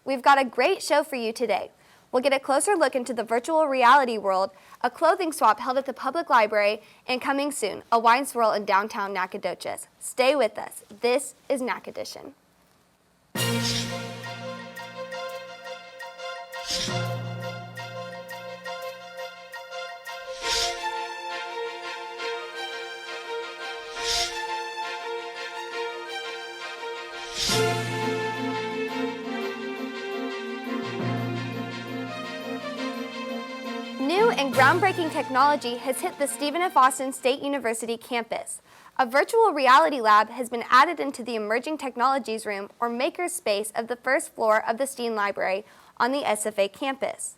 We've got a great show for you today. We'll get a closer look into the virtual reality world, a clothing swap held at the public library, and coming soon, a wine swirl in downtown Nacogdoches. Stay with us. This is NacEdition. New and groundbreaking technology has hit the Stephen F. Austin State University campus. A virtual reality lab has been added into the Emerging Technologies Room, or Maker Space, of the first floor of the Steen Library on the SFA campus.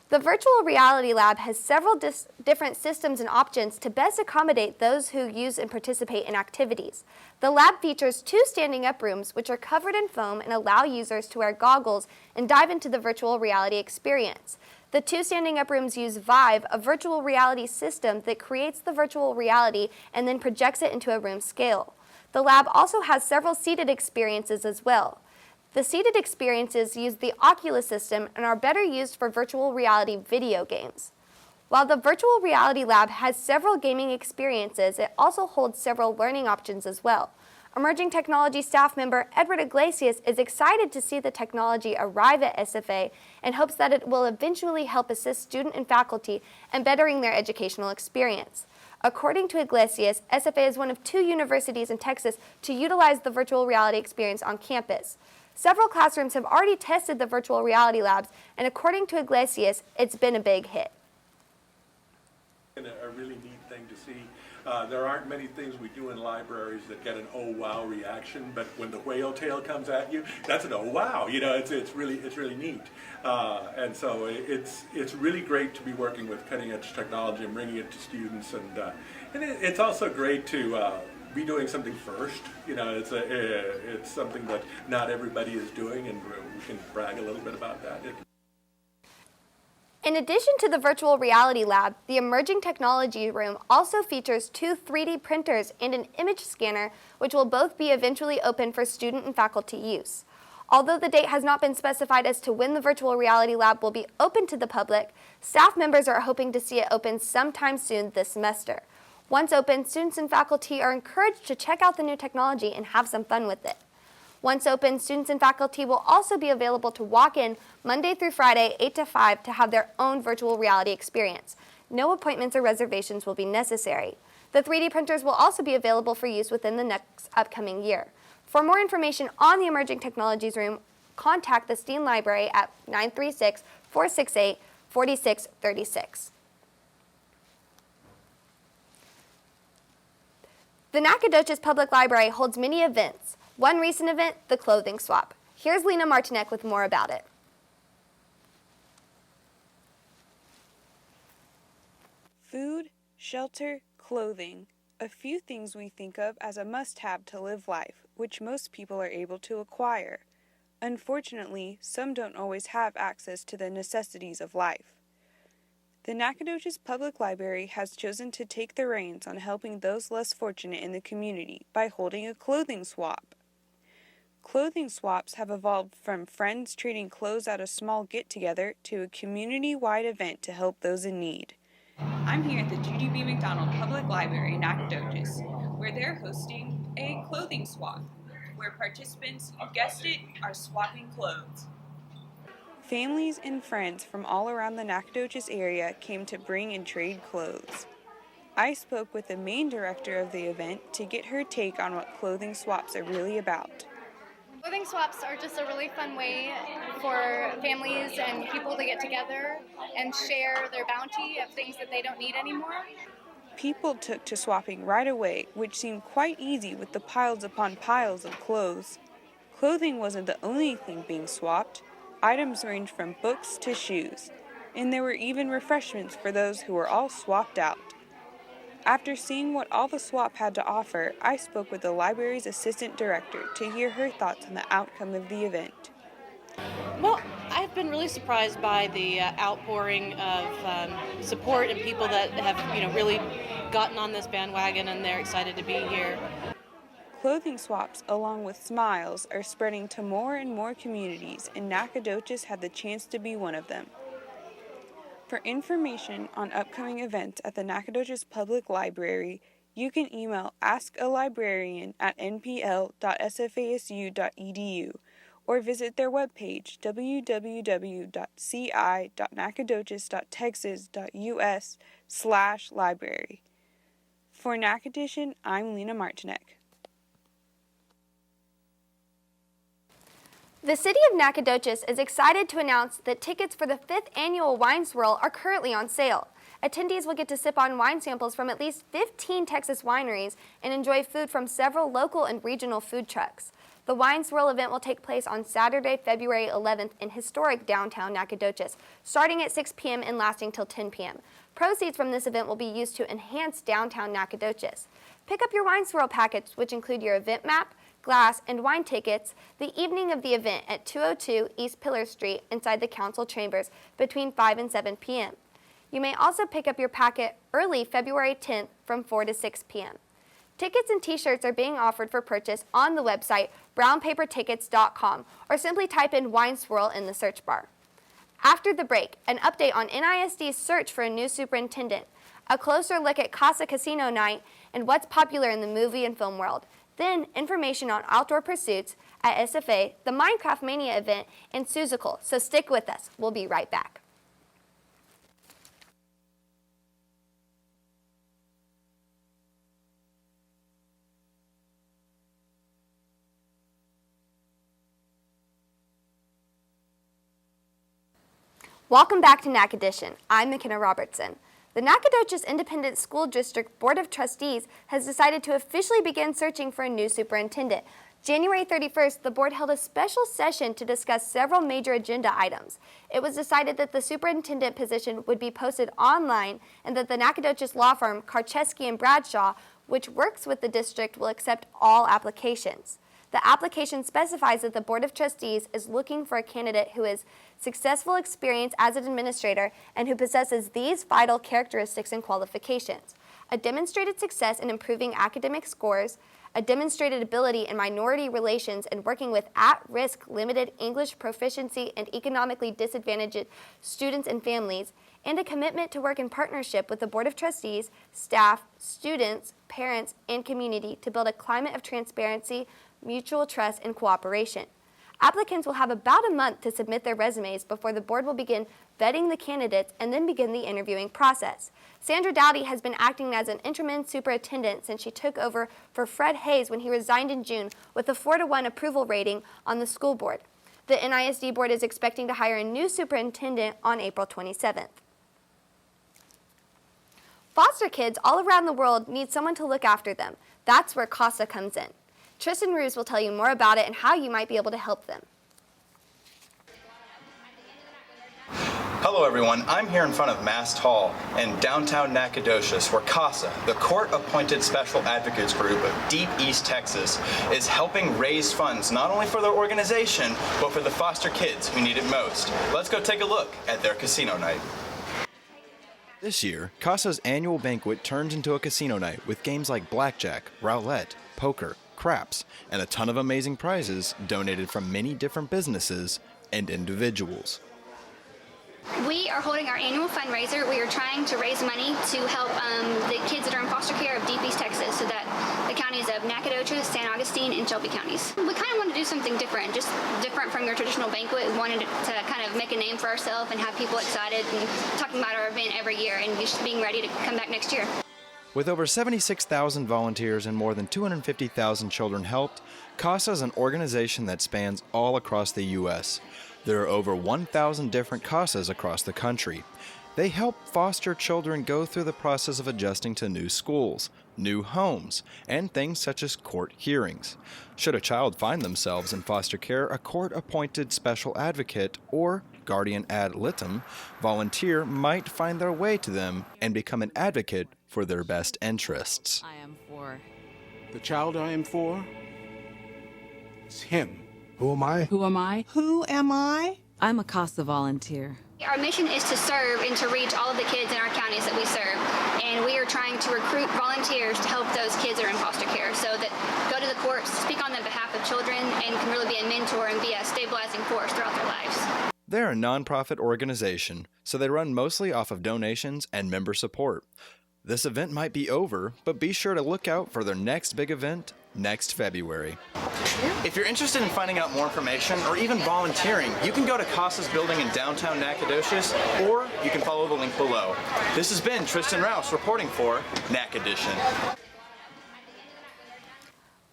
The virtual reality lab has several different systems and options to best accommodate those who use and participate in activities. The lab features 2 standing-up rooms which are covered in foam and allow users to wear goggles and dive into the virtual reality experience. The 2 standing-up rooms use Vive, a virtual reality system that creates the virtual reality and then projects it into a room scale. The lab also has several seated experiences as well. The seated experiences use the Oculus system and are better used for virtual reality video games. While the virtual reality lab has several gaming experiences, it also holds several learning options as well. Emerging Technology staff member Edward Iglesias is excited to see the technology arrive at SFA and hopes that it will eventually help assist student and faculty in bettering their educational experience. According to Iglesias, SFA is one of 2 universities in Texas to utilize the virtual reality experience on campus. Several classrooms have already tested the virtual reality labs, and according to Iglesias, it's been a big hit. A really neat thing to see. There aren't many things we do in libraries that get an oh wow reaction, but when the whale tail comes at you, that's an oh wow. You know, it's really neat, and so it's really great to be working with cutting edge technology and bringing it to students, and it's also great to be doing something first. You know, it's something that not everybody is doing, and we can brag a little bit about that. In addition to the virtual reality lab, the Emerging Technology Room also features 2 3D printers and an image scanner, which will both be eventually open for student and faculty use. Although the date has not been specified as to when the virtual reality lab will be open to the public, staff members are hoping to see it open sometime soon this semester. Once open, students and faculty are encouraged to check out the new technology and have some fun with it. Once open, students and faculty will also be available to walk in Monday through Friday, 8 to 5, to have their own virtual reality experience. No appointments or reservations will be necessary. The 3D printers will also be available for use within the next upcoming year. For more information on the Emerging Technologies Room, contact the Steen Library at 936-468-4636. The Nacogdoches Public Library holds many events. One recent event, the clothing swap. Here's Lena Martinek with more about it. Food, shelter, clothing. A few things we think of as a must-have to live life, which most people are able to acquire. Unfortunately, some don't always have access to the necessities of life. The Nacogdoches Public Library has chosen to take the reins on helping those less fortunate in the community by holding a clothing swap. Clothing swaps have evolved from friends trading clothes at a small get-together to a community-wide event to help those in need. I'm here at the Judy B. McDonald Public Library in Nacogdoches, where they're hosting a clothing swap, where participants, you guessed it, are swapping clothes. Families and friends from all around the Nacogdoches area came to bring and trade clothes. I spoke with the main director of the event to get her take on what clothing swaps are really about. Clothing swaps are just a really fun way for families and people to get together and share their bounty of things that they don't need anymore. People took to swapping right away, which seemed quite easy with the piles upon piles of clothes. Clothing wasn't the only thing being swapped. Items ranged from books to shoes, and there were even refreshments for those who were all swapped out. After seeing what all the swap had to offer, I spoke with the library's assistant director to hear her thoughts on the outcome of the event. Well, I've been really surprised by the outpouring of support and people that have, really gotten on this bandwagon, and they're excited to be here. Clothing swaps, along with smiles, are spreading to more and more communities, and Nacogdoches had the chance to be one of them. For information on upcoming events at the Nacogdoches Public Library, you can email askalibrarian@npl.sfasu.edu or visit their webpage www.ci.nacogdoches.texas.us/library. For NacEdition, I'm Lena Martinek. The City of Nacogdoches is excited to announce that tickets for the 5th annual Wine Swirl are currently on sale. Attendees will get to sip on wine samples from at least 15 Texas wineries and enjoy food from several local and regional food trucks. The Wine Swirl event will take place on Saturday, February 11th in historic downtown Nacogdoches, starting at 6 p.m. and lasting till 10 p.m. Proceeds from this event will be used to enhance downtown Nacogdoches. Pick up your Wine Swirl packets, which include your event map, glass, and wine tickets the evening of the event at 202 East Pillar Street inside the council chambers between 5 and 7 p.m. You may also pick up your packet early February 10th from 4 to 6 p.m. Tickets and t-shirts are being offered for purchase on the website brownpapertickets.com or simply type in Wine Swirl in the search bar. After the break, an update on NISD's search for a new superintendent, a closer look at Casa Casino Night and what's popular in the movie and film world. Then, information on outdoor pursuits at SFA, the Minecraft Mania event, and Suzical. So stick with us. We'll be right back. Welcome back to NacEdition. I'm McKenna Robertson. The Nacogdoches Independent School District Board of Trustees has decided to officially begin searching for a new superintendent. January 31st, the board held a special session to discuss several major agenda items. It was decided that the superintendent position would be posted online and that the Nacogdoches law firm Karcheski & Bradshaw, which works with the district, will accept all applications. The application specifies that the Board of Trustees is looking for a candidate who has successful experience as an administrator and who possesses these vital characteristics and qualifications: a demonstrated success in improving academic scores, a demonstrated ability in minority relations and working with at-risk limited English proficiency and economically disadvantaged students and families, and a commitment to work in partnership with the Board of Trustees, staff, students, parents, and community to build a climate of transparency, mutual trust, and cooperation. Applicants will have about a month to submit their resumes before the board will begin vetting the candidates and then begin the interviewing process. Sandra Dowdy has been acting as an interim superintendent since she took over for Fred Hayes when he resigned in June with a 4-to-1 approval rating on the school board. The NISD board is expecting to hire a new superintendent on April 27th. Foster kids all around the world need someone to look after them. That's where CASA comes in. Tristan Roos will tell you more about it and how you might be able to help them. Hello everyone, I'm here in front of Mast Hall in downtown Nacogdoches where CASA, the court-appointed special advocates group of Deep East Texas, is helping raise funds not only for their organization, but for the foster kids who need it most. Let's go take a look at their casino night. This year, CASA's annual banquet turns into a casino night with games like blackjack, roulette, poker, craps, and a ton of amazing prizes donated from many different businesses and individuals. We are holding our annual fundraiser. We are trying to raise money to help the kids that are in foster care of Deep East Texas, so that the counties of Nacogdoches, San Augustine, and Shelby counties. We kind of want to do something different, just different from your traditional banquet. We wanted to kind of make a name for ourselves and have people excited and talking about our event every year and just being ready to come back next year. With over 76,000 volunteers and more than 250,000 children helped, CASA is an organization that spans all across the U.S. There are over 1,000 different CASAs across the country. They help foster children go through the process of adjusting to new schools, new homes, and things such as court hearings. Should a child find themselves in foster care, a court-appointed special advocate or guardian ad litem volunteer might find their way to them and become an advocate for their best interests. I am for. The child I am for is him. Who am I? Who am I? Who am I? I'm a CASA volunteer. Our mission is to serve and to reach all of the kids in our counties that we serve. And we are trying to recruit volunteers to help those kids that are in foster care. So that go to the courts, speak on the behalf of children, and can really be a mentor and be a stabilizing force throughout their lives. They're a nonprofit organization, so they run mostly off of donations and member support. This event might be over, but be sure to look out for their next big event next February. If you're interested in finding out more information or even volunteering, you can go to CASA's building in downtown Nacogdoches, or you can follow the link below. This has been Tristan Rouse reporting for NacEdition.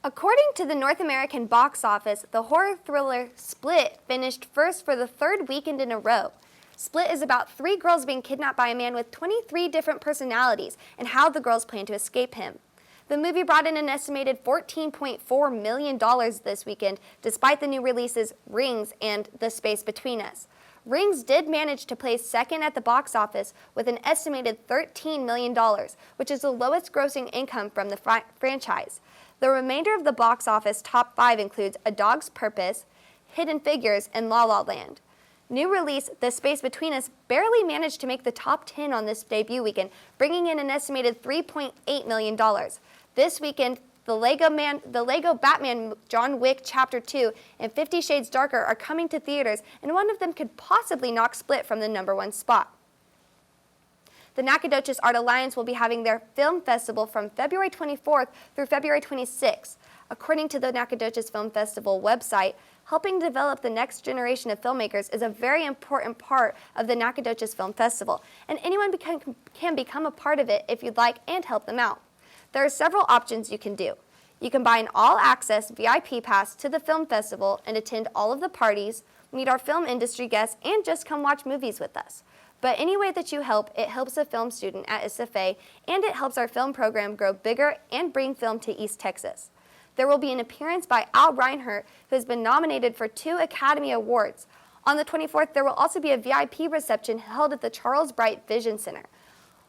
According to the North American box office, the horror thriller Split finished first for the third weekend in a row. Split is about 3 girls being kidnapped by a man with 23 different personalities and how the girls plan to escape him. The movie brought in an estimated $14.4 million this weekend, despite the new releases Rings and The Space Between Us. Rings did manage to place second at the box office with an estimated $13 million, which is the lowest grossing income from the franchise. The remainder of the box office top 5 includes A Dog's Purpose, Hidden Figures, and La La Land. New release The Space Between Us barely managed to make the top 10 on this debut weekend, bringing in an estimated $3.8 million. This weekend, the Lego Batman John Wick Chapter 2 and 50 Shades Darker are coming to theaters, and one of them could possibly knock Split from the #1 spot. The Nacogdoches Art Alliance will be having their film festival from February 24th through February 26th. According to the Nacogdoches Film Festival website, helping develop the next generation of filmmakers is a very important part of the Nacogdoches Film Festival, and anyone can become a part of it if you'd like and help them out. There are several options you can do. You can buy an all-access VIP pass to the film festival and attend all of the parties, meet our film industry guests, and just come watch movies with us. But any way that you help, it helps a film student at SFA, and it helps our film program grow bigger and bring film to East Texas. There will be an appearance by Al Reinhardt, who has been nominated for 2 Academy Awards. On the 24th, there will also be a VIP reception held at the Charles Bright Vision Center.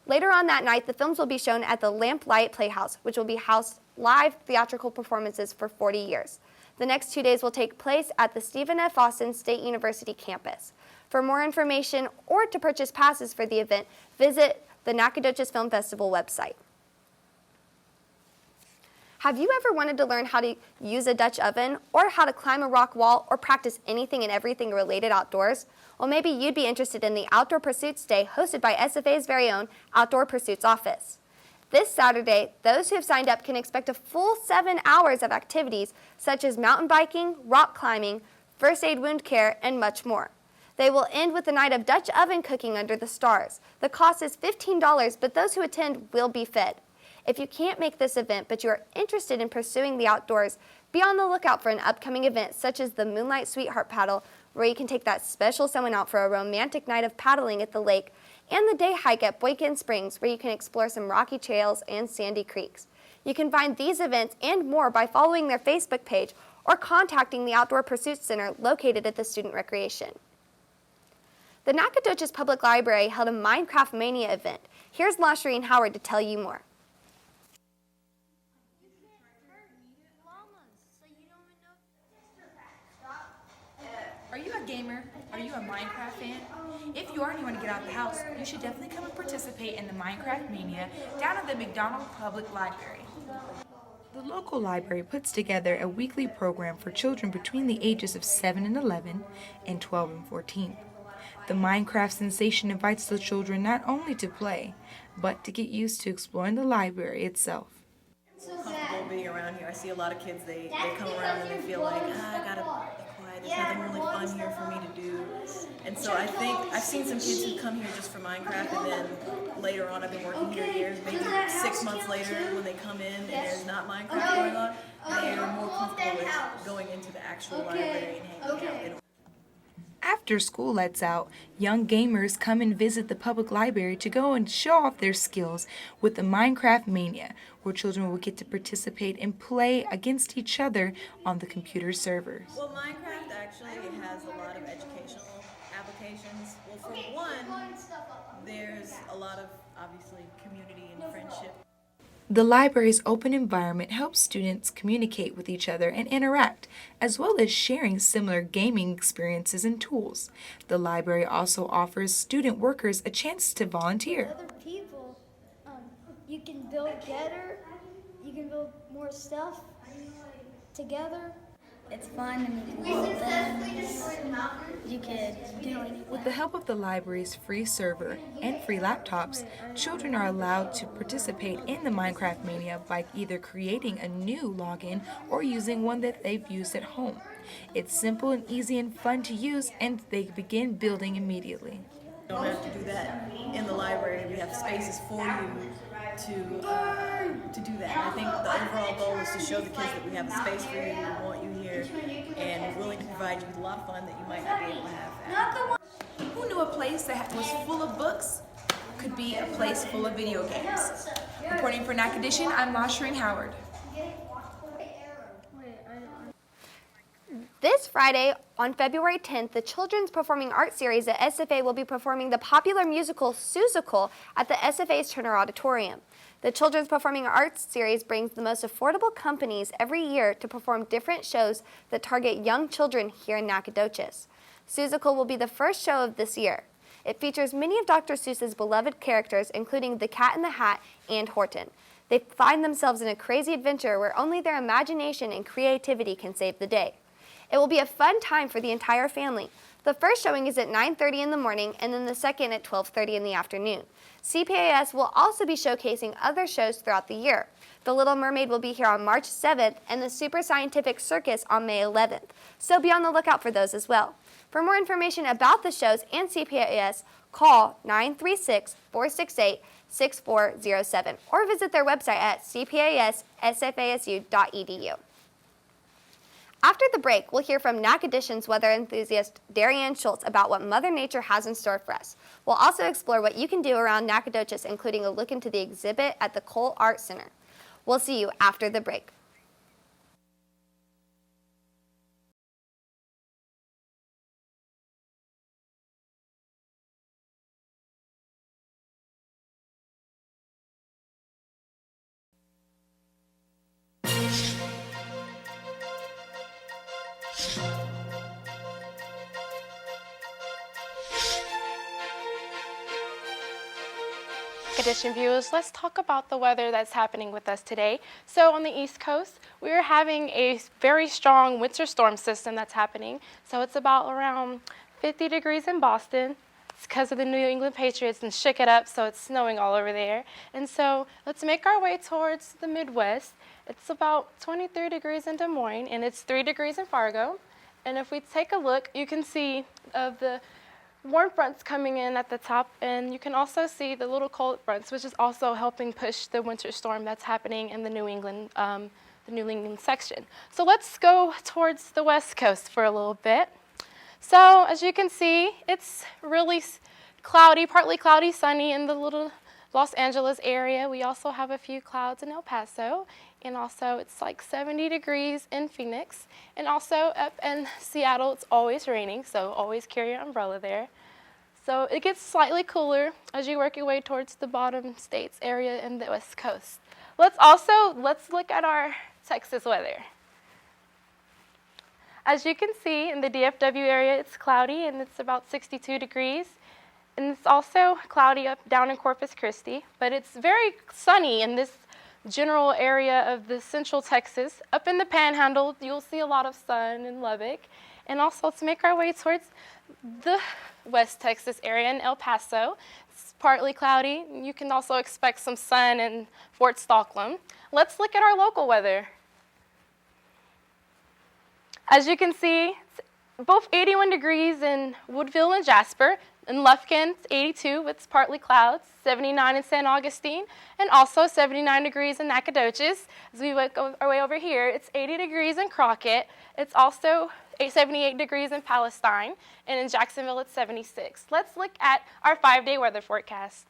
Later on that night, the films will be shown at the Lamplight Playhouse, which will be housed live theatrical performances for 40 years. The next 2 days will take place at the Stephen F. Austin State University campus. For more information or to purchase passes for the event, visit the Nacogdoches Film Festival website. Have you ever wanted to learn how to use a Dutch oven, or how to climb a rock wall, or practice anything and everything related outdoors? Well, maybe you'd be interested in the Outdoor Pursuits Day hosted by SFA's very own Outdoor Pursuits office. This Saturday, those who have signed up can expect a full 7 hours of activities such as mountain biking, rock climbing, first aid wound care, and much more. They will end with a night of Dutch oven cooking under the stars. The cost is $15, but those who attend will be fed. If you can't make this event, but you are interested in pursuing the outdoors, be on the lookout for an upcoming event such as the Moonlight Sweetheart Paddle, where you can take that special someone out for a romantic night of paddling at the lake, and the day hike at Boykin Springs, where you can explore some rocky trails and sandy creeks. You can find these events and more by following their Facebook page or contacting the Outdoor Pursuits Center located at the Student Recreation. The Nacogdoches Public Library held a Minecraft Mania event. Here's Lashreen Howard to tell you more. Are you a gamer? Are you a Minecraft fan? If you are and you want to get out of the house, you should definitely come and participate in the Minecraft Mania down at the McDonald Public Library. The local library puts together a weekly program for children between the ages of 7 and 11 and 12 and 14. The Minecraft sensation invites the children not only to play, but to get used to exploring the library itself. Comfortable being around here. I see a lot of kids, they come around and they feel like, I gotta be quiet, there's nothing really fun here for me to do. And so I think, I've seen some kids who come here just for Minecraft, and then later on, I've been working here years, maybe 6 months later, when they come in and there's not Minecraft going on, they are more comfortable with going into the actual library and hanging out. After school lets out, young gamers come and visit the public library to go and show off their skills with the Minecraft Mania, where children will get to participate and play against each other on the computer servers. Well, Minecraft actually has a lot of educational applications. Well, for one, there's a lot of, obviously, community and friendship. The library's open environment helps students communicate with each other and interact, as well as sharing similar gaming experiences and tools. The library also offers student workers a chance to volunteer. Other people, you can build better, you can build more stuff, together. It's fun to meet new friends. You could do anything. With the help of the library's free server and free laptops, children are allowed to participate in the Minecraft Mania by either creating a new login or using one that they've used at home. It's simple and easy and fun to use, and they begin building immediately. You don't have to do that in the library. We have spaces for you to do that. I think the overall goal is to show the kids that we have a space for you, we want you here, and we're willing to provide you with a lot of fun that you might not be able to have. Who knew a place that was full of books could be a place full of video games? Reporting for NacEdition, I'm Mashering Howard. This Friday, on February 10th, the Children's Performing Arts Series at SFA will be performing the popular musical Seussical at the SFA's Turner Auditorium. The Children's Performing Arts Series brings the most affordable companies every year to perform different shows that target young children here in Nacogdoches. Seussical will be the first show of this year. It features many of Dr. Seuss's beloved characters, including the Cat in the Hat and Horton. They find themselves in a crazy adventure where only their imagination and creativity can save the day. It will be a fun time for the entire family. The first showing is at 9:30 in the morning and then the second at 12:30 in the afternoon. CPAS will also be showcasing other shows throughout the year. The Little Mermaid will be here on March 7th and the Super Scientific Circus on May 11th. So be on the lookout for those as well. For more information about the shows and CPAS, call 936-468-6407 or visit their website at cpassfasu.edu. After the break, we'll hear from NacEdition's weather enthusiast Darianne Schultz about what Mother Nature has in store for us. We'll also explore what you can do around Nacogdoches, including a look into the exhibit at the Cole Art Center. We'll see you after the break. NacEdition viewers, let's talk about the weather that's happening with us today. So on the East Coast, we're having a very strong winter storm system that's happening. So it's about around 50 degrees in Boston. It's because of the New England Patriots and shook it up, so it's snowing all over there. And so let's make our way towards the Midwest. It's about 23 degrees in Des Moines, and it's 3 degrees in Fargo. And if we take a look, you can see of the warm fronts coming in at the top, and you can also see the little cold fronts, which is also helping push the winter storm that's happening in the New England section. So let's go towards the West Coast for a little bit. So as you can see, it's really cloudy, partly cloudy, sunny in the little Los Angeles area. We also have a few clouds in El Paso, and also it's like 70 degrees in Phoenix. And also up in Seattle, it's always raining, so always carry your umbrella there. So it gets slightly cooler as you work your way towards the bottom states area in the West Coast. Let's look at our Texas weather. As you can see in the DFW area, it's cloudy and it's about 62 degrees. And it's also cloudy down in Corpus Christi, but it's very sunny in this general area of the central Texas. Up in the Panhandle, you'll see a lot of sun in Lubbock. And also to make our way towards the West Texas area in El Paso, it's partly cloudy. You can also expect some sun in Fort Stockholm. Let's look at our local weather. As you can see, it's both 81 degrees in Woodville and Jasper. In Lufkin, it's 82 with partly clouds, 79 in San Augustine, and also 79 degrees in Nacogdoches. As we work our way over here, it's 80 degrees in Crockett. It's also 78 degrees in Palestine, and in Jacksonville, it's 76. Let's look at our 5-day weather forecast.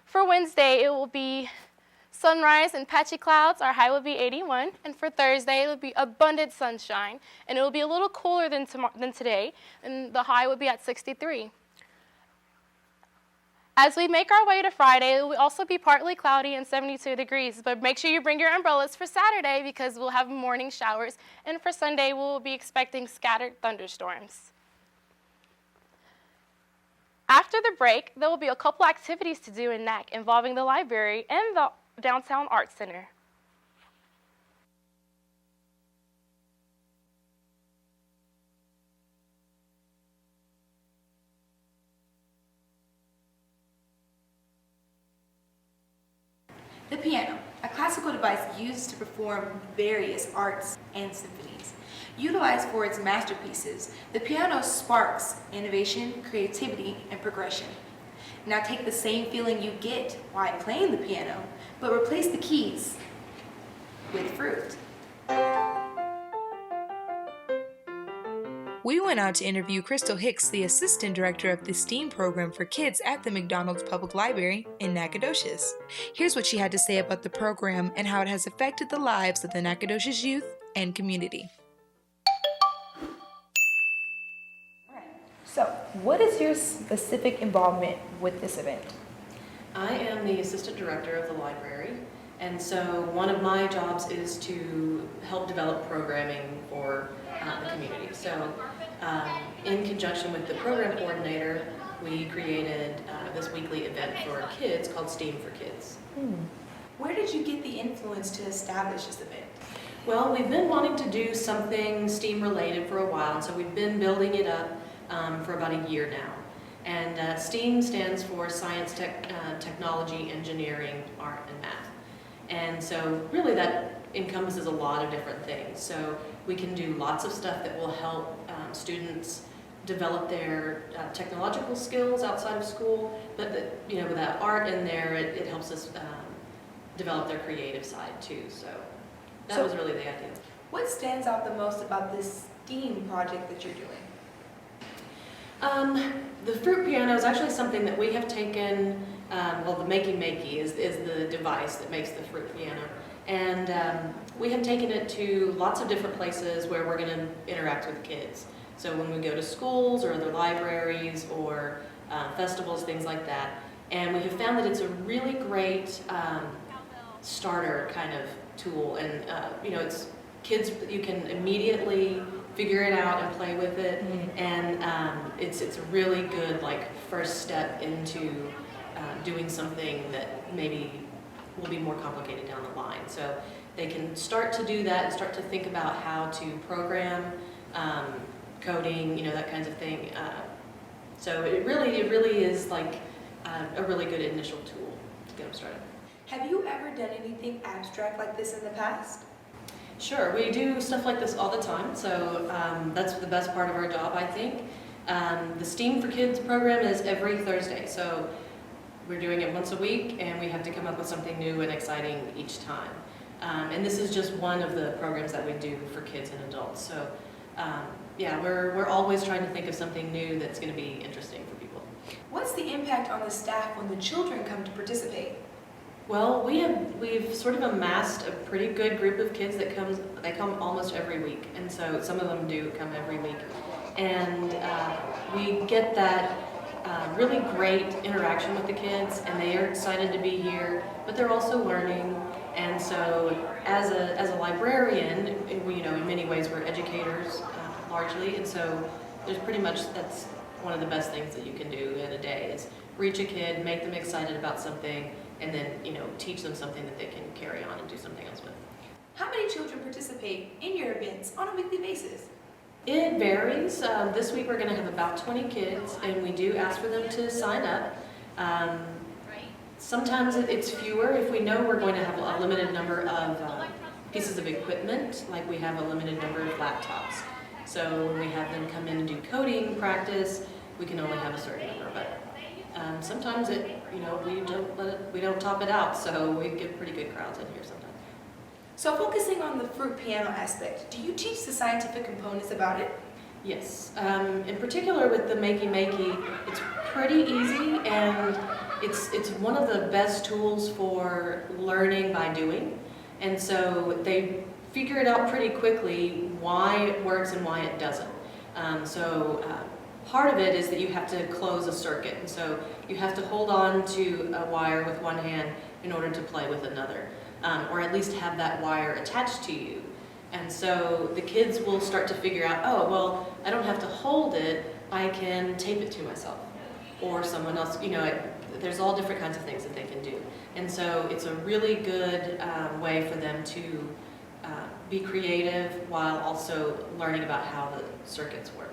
For Wednesday, it will be sunrise and patchy clouds. Our high will be 81. And for Thursday, it will be abundant sunshine. And it will be a little cooler than today. And the high will be at 63. As we make our way to Friday, it will also be partly cloudy and 72 degrees. But make sure you bring your umbrellas for Saturday because we'll have morning showers. And for Sunday, we'll be expecting scattered thunderstorms. After the break, there will be a couple activities to do in NAC involving the library and the Downtown Arts Center. The piano, a classical device used to perform various arts and symphonies. Utilized for its masterpieces, the piano sparks innovation, creativity, and progression. Now take the same feeling you get while playing the piano, but replace the keys with fruit. We went out to interview Crystal Hicks, the assistant director of the STEAM program for kids at the McDonald's Public Library in Nacogdoches. Here's what she had to say about the program and how it has affected the lives of the Nacogdoches youth and community. So, what is your specific involvement with this event? I am the assistant director of the library, and so one of my jobs is to help develop programming for the community. So in conjunction with the program coordinator, we created this weekly event for kids called STEAM for Kids. Where did you get the influence to establish this event? Well, we've been wanting to do something STEAM related for a while, and so we've been building it up for about a year now. And STEAM stands for Science, Technology, Engineering, Art, and Math. And so really that encompasses a lot of different things. So we can do lots of stuff that will help students develop their technological skills outside of school, but with that art in there, it helps us develop their creative side too. So that was really the idea. What stands out the most about this STEAM project that you're doing? The fruit piano is actually something that we have taken, well, the Makey is the device that makes the fruit piano. And we have taken it to lots of different places where we're going to interact with kids. So when we go to schools or other libraries or festivals, things like that. And we have found that it's a really great starter kind of tool. And, it's kids, you can immediately figure it out and play with it. And it's a really good first step into doing something that maybe will be more complicated down the line. So they can start to do that and start to think about how to program, coding, that kinds of thing. So it really is a really good initial tool to get them started. Have you ever done anything abstract like this in the past? Sure, we do stuff like this all the time, so that's the best part of our job, I think. The STEAM for Kids program is every Thursday, so we're doing it once a week, and we have to come up with something new and exciting each time. And this is just one of the programs that we do for kids and adults. So yeah, we're always trying to think of something new that's going to be interesting for people. What's the impact on the staff when the children come to participate? Well, we've sort of amassed a pretty good group of kids that come almost every week, and so some of them do come every week. And we get that really great interaction with the kids, and they are excited to be here, but they're also learning. And so as a librarian, in many ways we're educators largely, and so there's that's one of the best things that you can do in a day is reach a kid, make them excited about something, and then teach them something that they can carry on and do something else with. How many children participate in your events on a weekly basis? It varies. This week we're going to have about 20 kids, and we do ask for them to sign up. Sometimes it's fewer if we know we're going to have a limited number of pieces of equipment, like we have a limited number of laptops. So when we have them come in and do coding practice, we can only have a certain number. But sometimes we don't top it out, so we get pretty good crowds in here sometimes. So focusing on the fruit piano aspect, do you teach the scientific components about it? Yes. In particular with the Makey, it's pretty easy, and it's one of the best tools for learning by doing. And so they figure it out pretty quickly why it works and why it doesn't. Part of it is that you have to close a circuit, and so you have to hold on to a wire with one hand in order to play with another, or at least have that wire attached to you. And so the kids will start to figure out, oh, well, I don't have to hold it, I can tape it to myself. or someone else, there's all different kinds of things that they can do. And so it's a really good way for them to be creative while also learning about how the circuits work.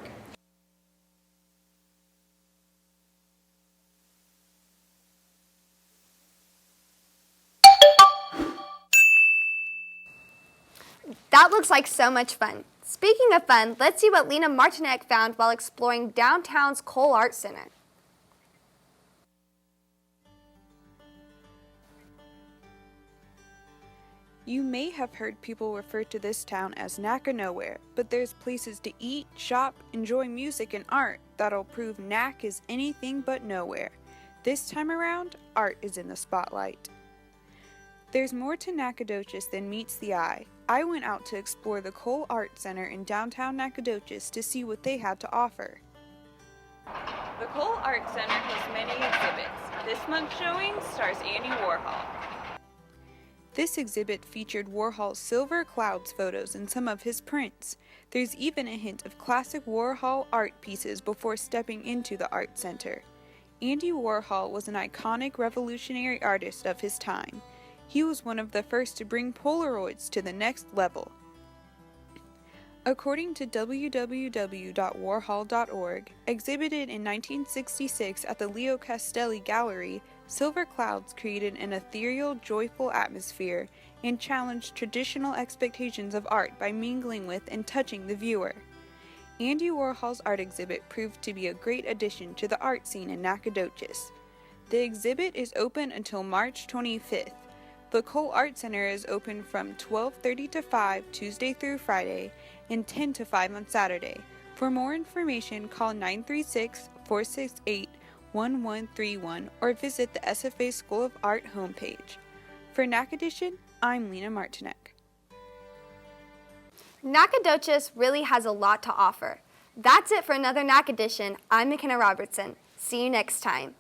That looks like so much fun. Speaking of fun, let's see what Lena Martinek found while exploring downtown's Cole Art Center. You may have heard people refer to this town as Nac Nowhere, but there's places to eat, shop, enjoy music and art that'll prove Nac is anything but nowhere. This time around, art is in the spotlight. There's more to Nacogdoches than meets the eye. I went out to explore the Cole Art Center in downtown Nacogdoches to see what they had to offer. The Cole Art Center has many exhibits. This month's showing stars Andy Warhol. This exhibit featured Warhol's Silver Clouds photos and some of his prints. There's even a hint of classic Warhol art pieces before stepping into the art center. Andy Warhol was an iconic revolutionary artist of his time. He was one of the first to bring Polaroids to the next level. According to www.warhol.org, exhibited in 1966 at the Leo Castelli Gallery, Silver Clouds created an ethereal, joyful atmosphere and challenged traditional expectations of art by mingling with and touching the viewer. Andy Warhol's art exhibit proved to be a great addition to the art scene in Nacogdoches. The exhibit is open until March 25th. The Cole Art Center is open from 12:30 to 5 Tuesday through Friday and 10 to 5 on Saturday. For more information, call 936-468-1131 or visit the SFA School of Art homepage. For NacEdition, I'm Lena Martinek. Nacogdoches really has a lot to offer. That's it for another NacEdition. I'm McKenna Robertson. See you next time.